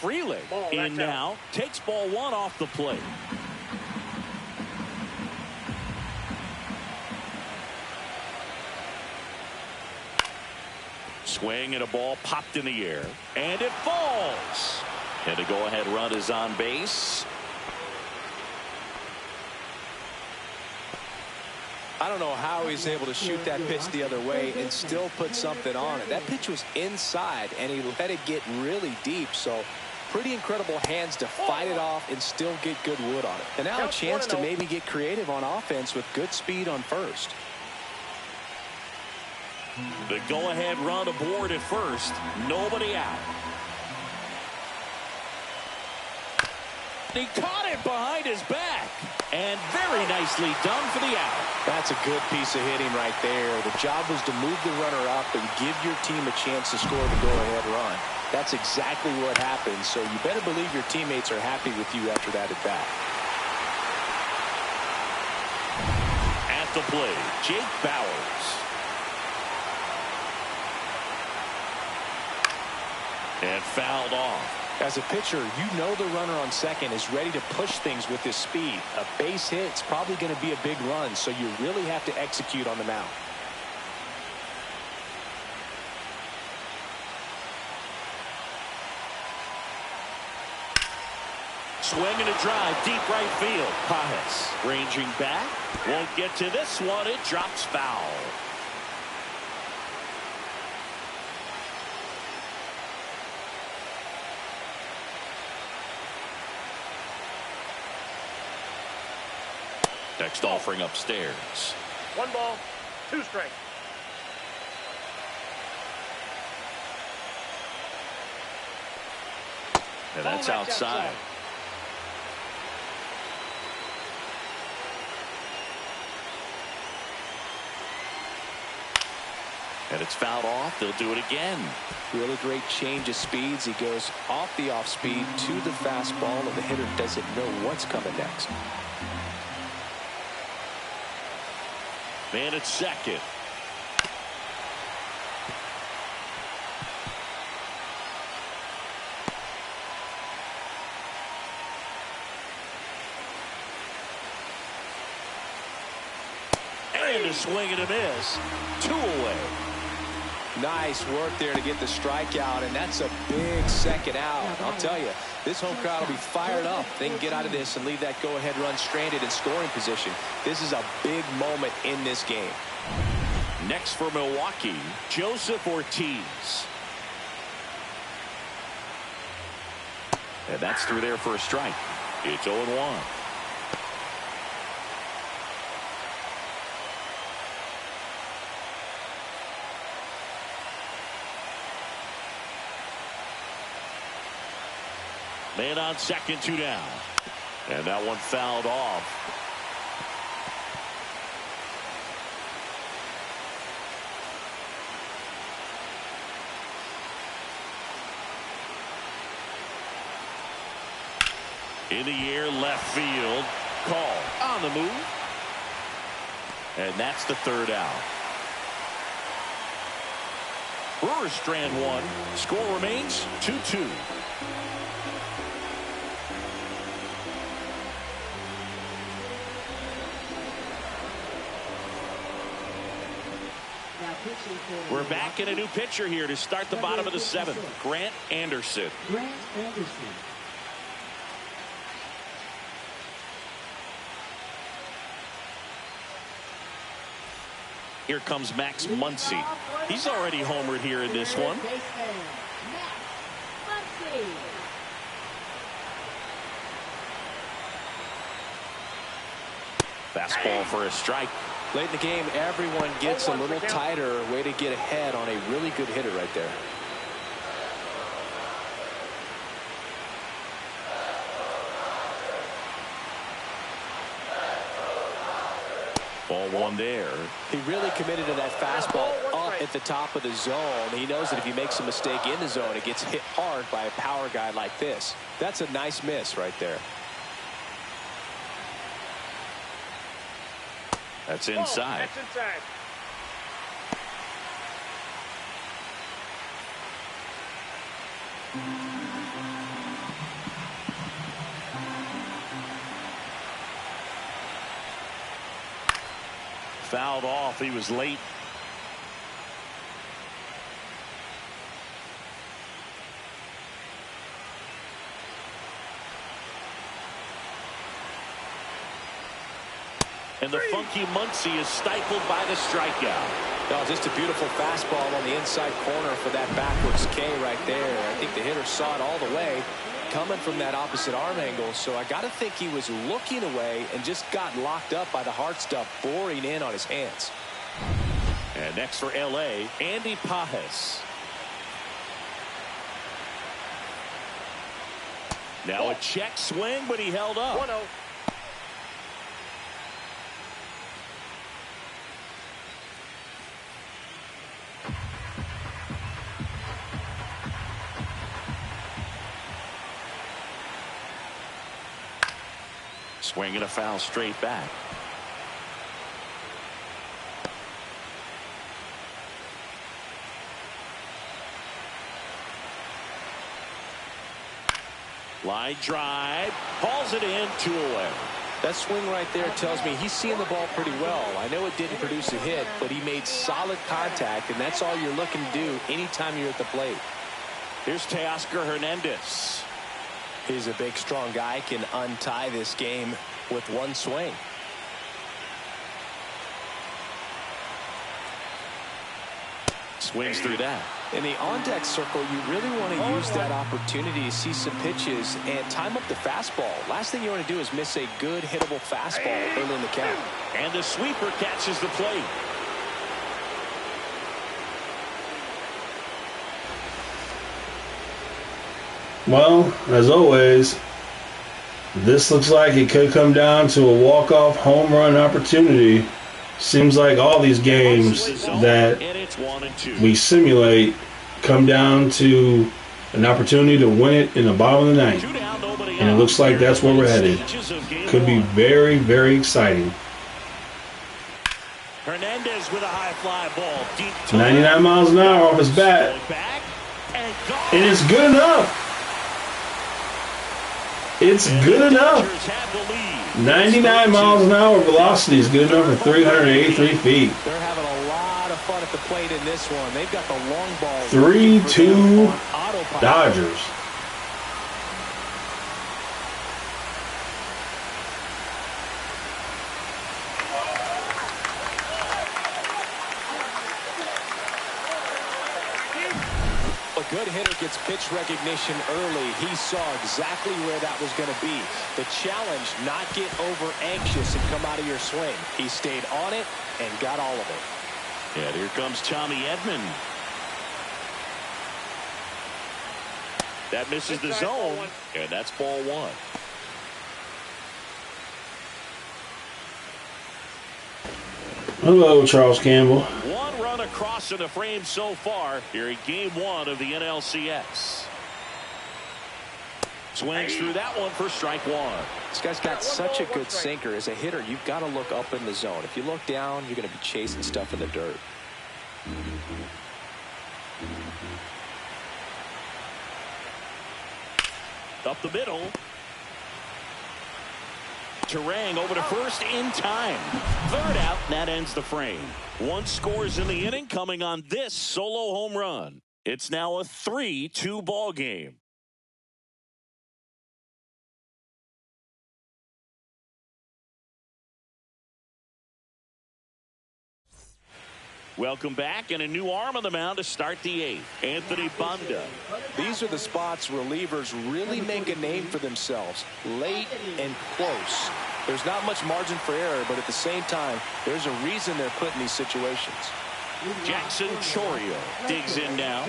Frelick in now, takes ball 1 off the plate. Swing and a ball popped in the air, and it falls. And a go-ahead run is on base. I don't know how he's able to shoot that pitch the other way and still put something on it. That pitch was inside, and he let it get really deep. So pretty incredible hands to fight it off and still get good wood on it. And now a chance to maybe get creative on offense with good speed on first. The go-ahead run aboard at first. Nobody out. He caught it behind his back. And very nicely done for the out. That's a good piece of hitting right there. The job was to move the runner up and give your team a chance to score the go-ahead run. That's exactly what happened. So you better believe your teammates are happy with you after that at bat. At at the plate, Jake Bauers. And fouled off. As a pitcher, you know the runner on second is ready to push things with his speed. A base hit's probably going to be a big run, so you really have to execute on the mound. Swinging a drive, deep right field. Pajes ranging back. Won't get to this one. It drops foul. Next offering upstairs. 1 ball, 2 strikes. And that's outside. And it's fouled off. They'll do it again. Really great change of speeds. He goes off the off speed to the fastball, and the hitter doesn't know what's coming next. Man at second. And a swing and a miss. 2 away. Nice work there to get the strikeout, and that's a big second out. I'll tell you, this home crowd will be fired up. They can get out of this and leave that go-ahead run stranded in scoring position. This is a big moment in this game. Next for Milwaukee, Joseph Ortiz. And that's through there for a strike. It's 0-1. Man on second, 2 down. And that one fouled off. In the air, left field. Call on the move. And that's the 3rd out. Brewers strand 1. Score remains 2-2. We're back in a new pitcher here to start the bottom of the 7th. Grant Anderson. Grant Anderson. Here comes Max Muncy. He's already homered here in this one. Fastball for a strike. Late in the game, everyone gets a little tighter. Way to get ahead on a really good hitter right there. Ball 1 there. He really committed to that fastball up at the top of the zone. He knows that if he makes a mistake in the zone, it gets hit hard by a power guy like this. That's a nice miss right there. That's inside. That's inside. Fouled off. He was late. And the funky Muncy is stifled by the strikeout. Oh, just a beautiful fastball on the inside corner for that backwards K right there. I think the hitter saw it all the way coming from that opposite arm angle. So I got to think he was looking away and just got locked up by the hard stuff boring in on his hands. And next for L.A., Andy Pajes. Now a check swing, but he held up. 1-0. Swinging a foul straight back. Line drive. Hauls it in, 2 away. That swing right there tells me he's seeing the ball pretty well. I know it didn't produce a hit, but he made solid contact, and that's all you're looking to do anytime you're at the plate. Here's Teoscar Hernandez. He's a big, strong guy, can untie this game with one swing. Swings through that. In the on-deck circle, you really want to use that opportunity to see some pitches and time up the fastball. Last thing you want to do is miss a good, hittable fastball early in the count. And the sweeper catches the plate. Well, as always, this looks like it could come down to a walk-off home run opportunity. Seems like all these games that we simulate come down to an opportunity to win it in the bottom of the ninth. And it looks like that's where we're headed. Could be very, very exciting. Hernandez with a high fly ball. Deep 99 miles an hour off his bat. And it's good enough. It's good enough. 99 miles an hour velocity is good enough for 383 feet. They're having a lot of fun at the plate in this one. They've got the long ball. 3-2 Dodgers. A good hitter gets pitch recognition early. He saw exactly where that was going to be. The challenge, not get over anxious and come out of your swing. He stayed on it and got all of it. And here comes Tommy Edman. That misses the zone, and that's ball 1. Hello, Charles Campbell. 1 run across in the frame so far here in game 1 of the NLCS. Swings through that one for strike 1. This guy's got such a good sinker. As a hitter, you've got to look up in the zone. If you look down, you're going to be chasing stuff in the dirt. Up the middle. Turang over to first in time. 3rd out, and that ends the frame. 1 scores in the inning coming on this solo home run. It's now a 3-2 ball game. Welcome back, and a new arm on the mound to start the 8th. Anthony Banda. These are the spots relievers really make a name for themselves. Late and close. There's not much margin for error, but at the same time, there's a reason they're put in these situations. Jackson Chourio digs in now.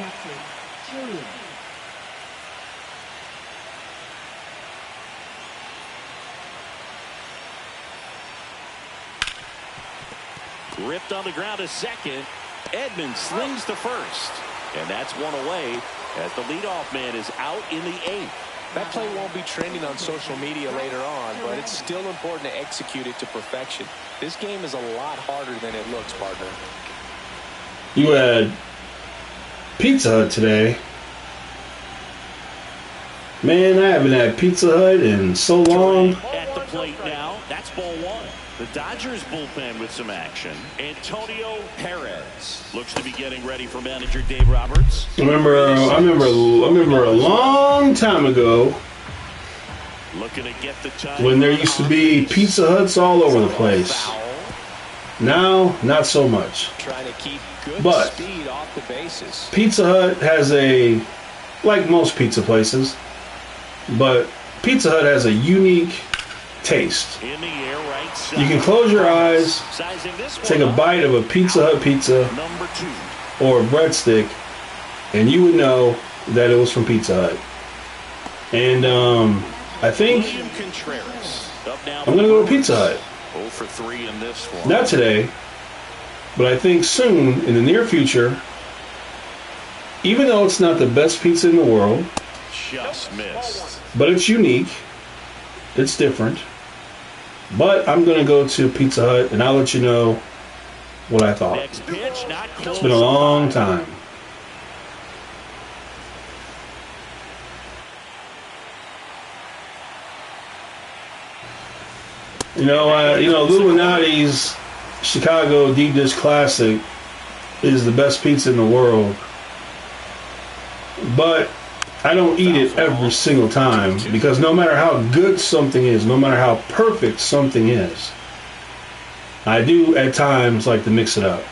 Ripped on the ground to second. Edman slings to first. And that's 1 away as the leadoff man is out in the 8th. That play won't be trending on social media later on, but it's still important to execute it to perfection. This game is a lot harder than it looks, partner. You had Pizza Hut today. Man, I haven't had Pizza Hut in so long. At the plate now, that's ball 1. The Dodgers bullpen with some action. Antonio Perez looks to be getting ready for manager Dave Roberts. I remember a long time ago looking to get the time when there used to be Pizza Huts all over the place. Now, not so much. Trying to keep good but speed off the bases. Pizza Hut has like most pizza places, but Pizza Hut has a unique taste. In the air, right side. You can close your eyes, take a bite of a Pizza Hut pizza number 2 or a breadstick, and you would know that it was from Pizza Hut. And I think I'm going to go to Pizza Hut. 0 for 3 in this one. Not today, but I think soon, in the near future, even though it's not the best pizza in the world, just missed. But it's unique. It's different. But I'm going to go to Pizza Hut, and I'll let you know what I thought. Next pitch, not close. It's been a long time. Illuminati's Chicago Deep Dish Classic is the best pizza in the world. But I don't eat it every single time because no matter how good something is, no matter how perfect something is, I do at times like to mix it up.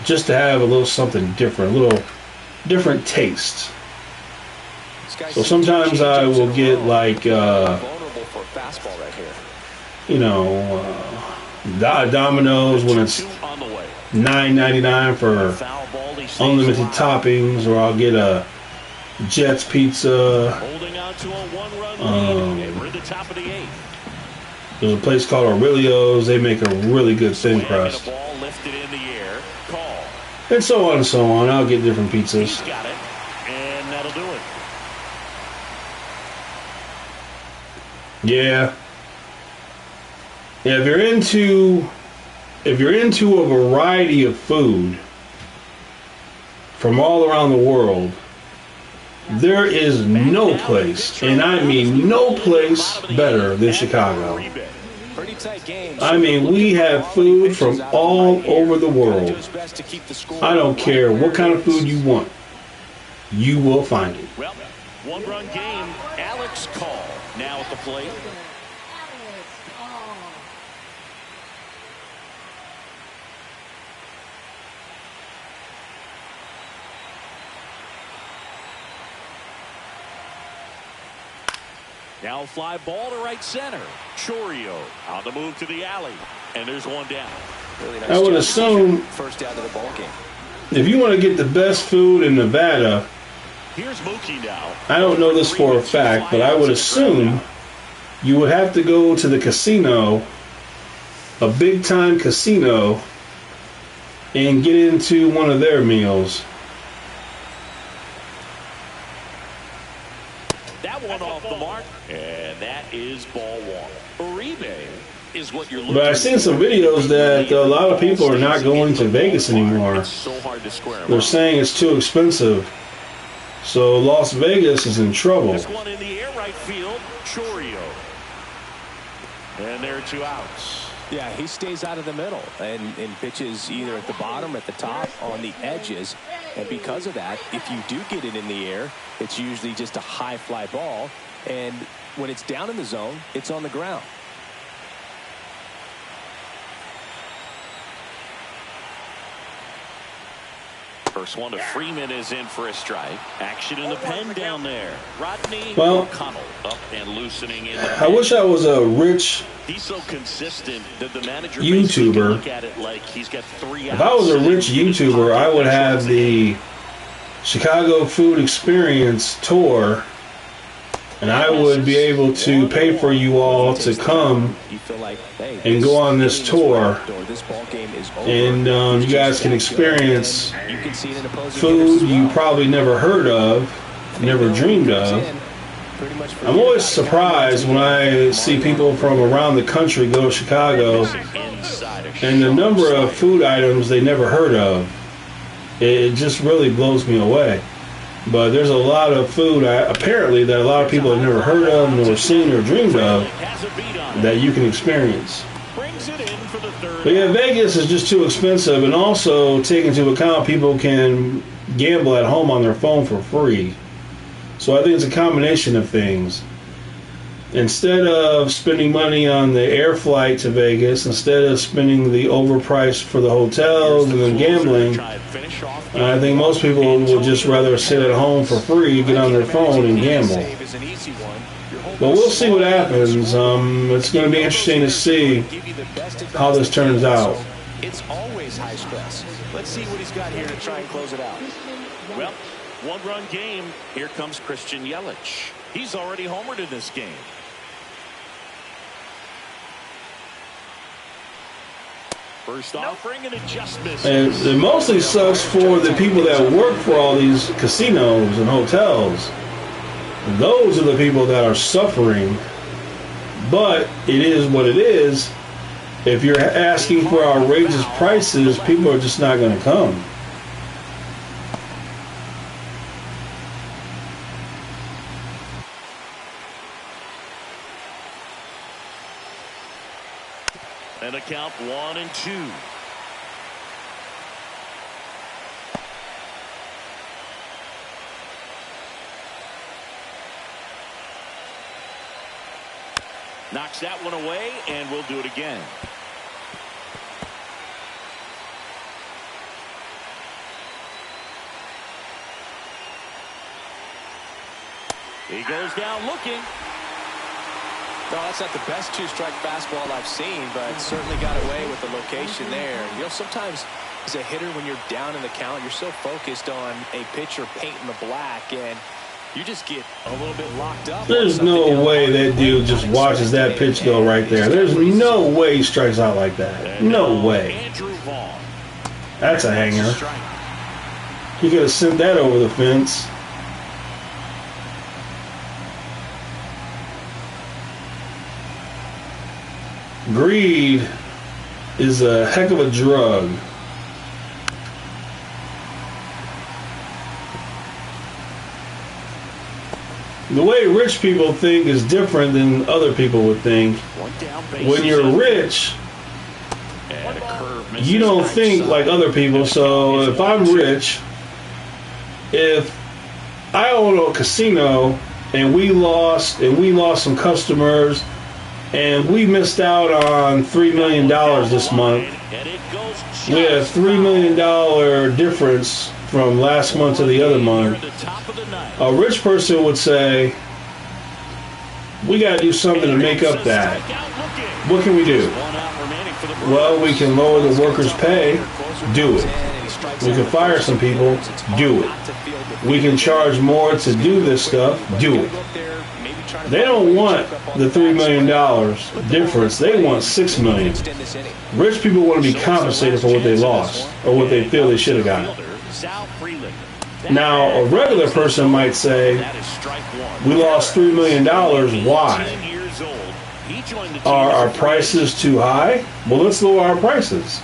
Just to have a little something different, a little different taste. So sometimes I will get like, Domino's when it's $9.99 for unlimited toppings, or I'll get a Jets pizza. There's a place called Aurelio's. They make a really good thin crust. And so on and so on. I'll get different pizzas. Got it, and that'll do it. Yeah. If you're into a variety of food from all around the world, there is no place, and I mean no place, better than Chicago. I mean, we have food from all over the world. I don't care what kind of food you want. You will find it. Well, one-run game. Alex Call now at the plate. Now fly ball to right center. Chorio on the move to the alley. And there's one down. Really nice I would assume first down to the ball game. If you want to get the best food in Nevada, here's Mookie now. I don't know this for a fact, but I would assume you would have to go to the casino, a big-time casino, and get into one of their meals. That one off the mark, and that is ball one. Uribe is what you're looking. But I've seen some videos that a lot of people are not going to Vegas anymore. It's so hard to square. They're saying it's too expensive. So Las Vegas is in trouble. This one in the air right field, Chorio. And there are two outs. Yeah, he stays out of the middle and pitches either at the bottom or at the top on the edges. And because of that, if you do get it in the air, it's usually just a high fly ball. And when it's down in the zone, it's on the ground. First one to Freeman is in for a strike. Action in the pen down there. Rodney O'Connell up and loosening in. I wish I was a rich He's so consistent that the manager YouTuber. look at it like he's got 3 outs. If I was a rich YouTuber, I would have the Chicago Food Experience tour, and I would be able to pay for you all to come and go on this tour, and you guys can experience food you probably never heard of, never dreamed of. I'm always surprised when I see people from around the country go to Chicago and the number of food items they never heard of. It just really blows me away. But there's a lot of food, apparently, that a lot of people have never heard of, nor seen, or dreamed of, that you can experience. But yeah, Vegas is just too expensive, and also take into account people can gamble at home on their phone for free. So I think it's a combination of things. Instead of spending money on the air flight to Vegas, instead of spending the overpriced for the hotels and then gambling, I think most people would just rather sit at home for free, get on their phone, and gamble. But we'll see what happens. It's going to be interesting to see how this turns out. It's always high stress. Let's see what he's got here to try and close it out. Well, one-run game. Here comes Christian Yelich. He's already homered in this game. First offering and it just misses. And it mostly sucks for the people that work for all these casinos and hotels. Those are the people that are suffering. But it is what it is. If you're asking for outrageous prices, people are just not going to come. And a count 1-2. Knocks that one away, and we'll do it again. He goes down looking. No, that's not the best two-strike fastball I've seen, but certainly got away with the location there. You know, sometimes as a hitter, when you're down in the count, you're so focused on a pitcher painting the black, and you just get a little bit locked up. There's no way that dude just watches that pitch go right there. There's no way he strikes out like that. No way. That's a hanger. He could have sent that over the fence. Greed is a heck of a drug. The way rich people think is different than other people would think. When you're rich, you don't think like other people. So if I'm rich, if I own a casino and we lost some customers and we missed out on $3 million this month, we had a $3 million difference from last month to the other month. A rich person would say, we got to do something to make up that. What can we do? Well, we can lower the workers' pay. Do it. We can fire some people. Do it. We can charge more to do this stuff. Do it. They don't want the $3 million difference. They want $6 million. Rich people want to be compensated for what they lost or what they feel they should have gotten. Now, a regular person might say, we lost $3 million. Why? Are our prices too high? Well, let's lower our prices.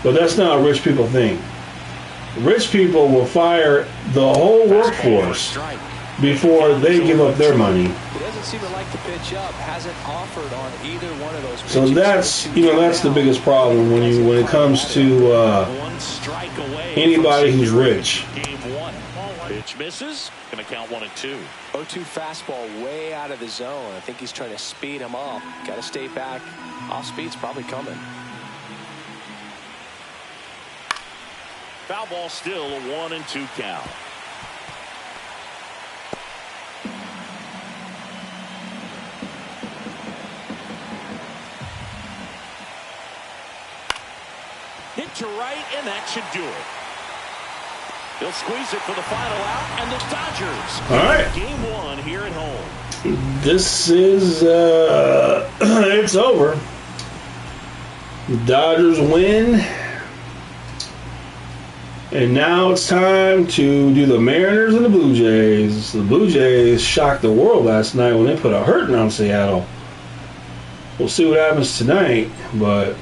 But that's not what rich people think. Rich people will fire the whole workforce before they give up their money. He doesn't seem to like the pitch up. Hasn't offered on either one of those pitches. So that's the biggest problem when it comes to anybody who's rich. Pitch misses. Gonna count 1-2. 0-2 fastball way out of the zone. I think he's trying to speed him up. Got to stay back. Off speed's probably coming. Foul ball still a 1-2 count. Hit to right, and that should do it. They'll squeeze it for the final out, and the Dodgers. All right. Game 1 here at home. This is, it's over. The Dodgers win. And now it's time to do the Mariners and the Blue Jays. The Blue Jays shocked the world last night when they put a hurting on Seattle. We'll see what happens tonight, but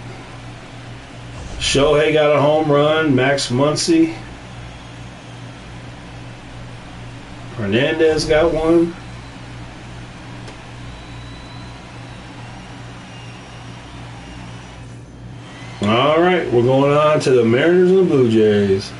Shohei got a home run. Max Muncy. Hernandez got one. All right, we're going on to the Mariners and the Blue Jays.